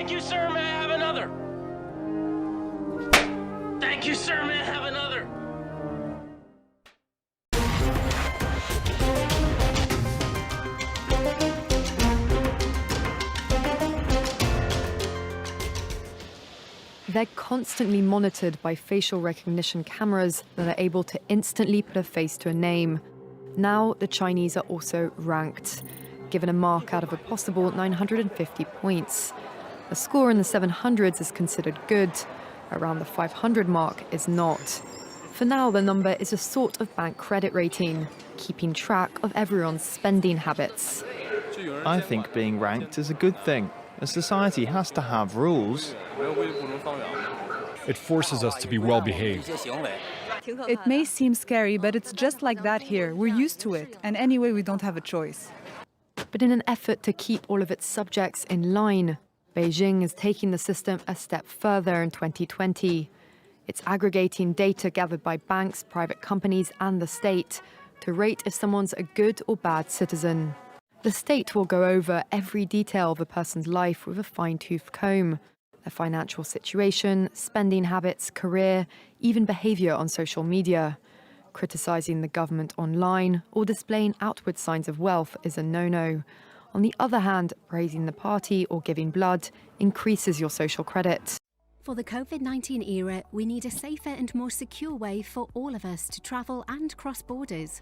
Thank you, sir. May I have another? Thank you, sir. May I have another? They're constantly monitored by facial recognition cameras that are able to instantly put a face to a name. Now, the Chinese are also ranked, given a mark out of a possible 950 points. A score in the 700s is considered good. Around the 500 mark is not. For now, the number is a sort of bank credit rating, keeping track of everyone's spending habits. I think being ranked is a good thing. A society has to have rules. It forces us to be well behaved. It may seem scary, but it's just like that here. We're used to it, and anyway, we don't have a choice. But in an effort to keep all of its subjects in line, Beijing is taking the system a step further in 2020. It's aggregating data gathered by banks, private companies, and the state to rate if someone's a good or bad citizen. The state will go over every detail of a person's life with a fine-tooth comb: their financial situation, spending habits, career, even behavior on social media. Criticizing the government online or displaying outward signs of wealth is a no-no. On the other hand, praising the party or giving blood increases your social credit. For the COVID-19 era, we need a safer and more secure way for all of us to travel and cross borders.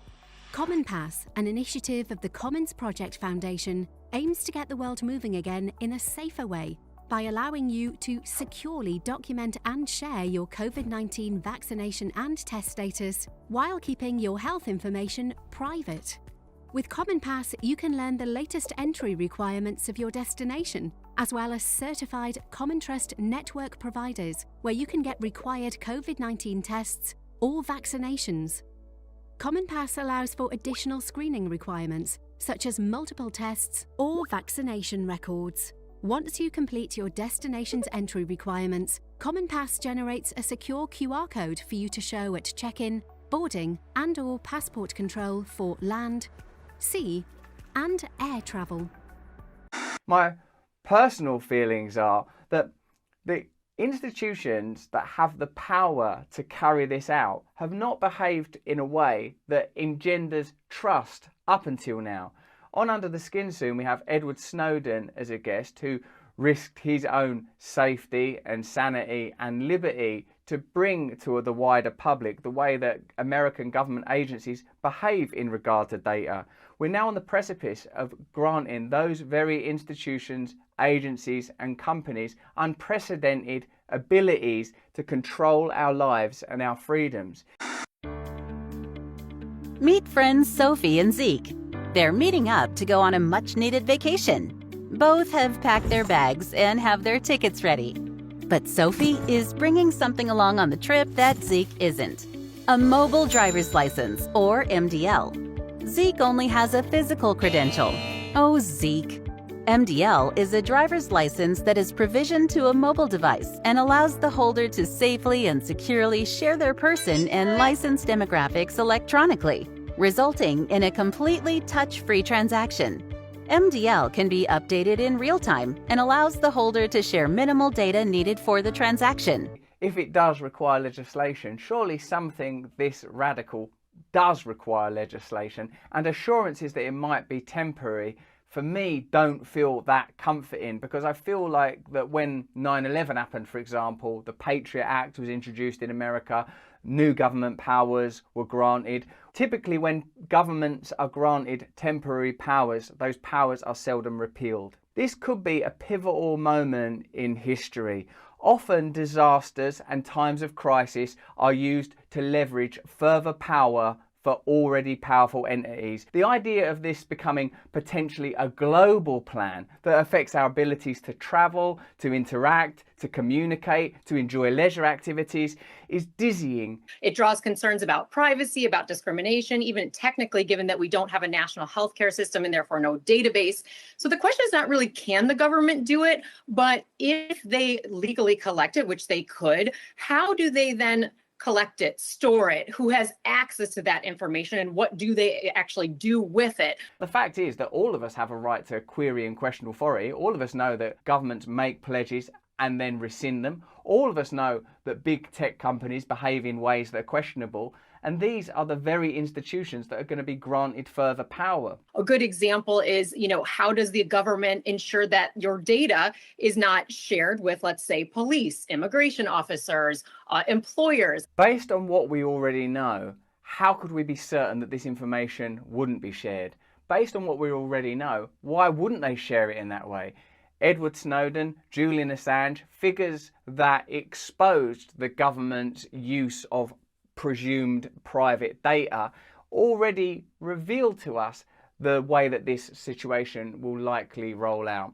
Common Pass, an initiative of the Commons Project Foundation, aims to get the world moving again in a safer way by allowing you to securely document and share your COVID-19 vaccination and test status while keeping your health information private. With Common Pass, you can learn the latest entry requirements of your destination, as well as certified Common Trust network providers where you can get required COVID-19 tests or vaccinations. Common Pass allows for additional screening requirements, such as multiple tests or vaccination records. Once you complete your destination's entry requirements, Common Pass generates a secure QR code for you to show at check-in, boarding, and/or passport control for land, sea, and air travel. My personal feelings are that the institutions that have the power to carry this out have not behaved in a way that engenders trust up until now. On Under the Skin soon, we have Edward Snowden as a guest who risked his own safety and sanity and liberty to bring to the wider public the way that American government agencies behave in regard to data. We're now on the precipice of granting those very institutions, agencies and companies unprecedented abilities to control our lives and our freedoms. Meet friends Sophie and Zeke. They're meeting up to go on a much-needed vacation. Both have packed their bags and have their tickets ready. But Sophie is bringing something along on the trip that Zeke isn't. A mobile driver's license, or MDL. Zeke only has a physical credential. Oh, Zeke. MDL is a driver's license that is provisioned to a mobile device and allows the holder to safely and securely share their person and license demographics electronically, resulting in a completely touch-free transaction. MDL can be updated in real time and allows the holder to share minimal data needed for the transaction. If it does require legislation, surely something this radical does require legislation, and assurances that it might be temporary, for me, don't feel that comforting, because I feel like that when 9/11 happened, for example, the Patriot Act was introduced in America, new government powers were granted. Typically, when governments are granted temporary powers, those powers are seldom repealed. This could be a pivotal moment in history. Often disasters and times of crisis are used to leverage further power for already powerful entities. The idea of this becoming potentially a global plan that affects our abilities to travel, to interact, to communicate, to enjoy leisure activities is dizzying. It draws concerns about privacy, about discrimination, even technically, given that we don't have a national healthcare system and therefore no database. So the question is not really can the government do it, but if they legally collect it, which they could, how do they then collect it, store it, who has access to that information, and what do they actually do with it. The fact is that all of us have a right to query and question authority. All of us know that governments make pledges and then rescind them. All of us know that big tech companies behave in ways that are questionable. And these are the very institutions that are going to be granted further power. A good example is, how does the government ensure that your data is not shared with, let's say, police, immigration officers, employers? Based on what we already know, how could we be certain that this information wouldn't be shared? Based on what we already know, why wouldn't they share it in that way? Edward Snowden, Julian Assange, figures that exposed the government's use of presumed private data already revealed to us the way that this situation will likely roll out.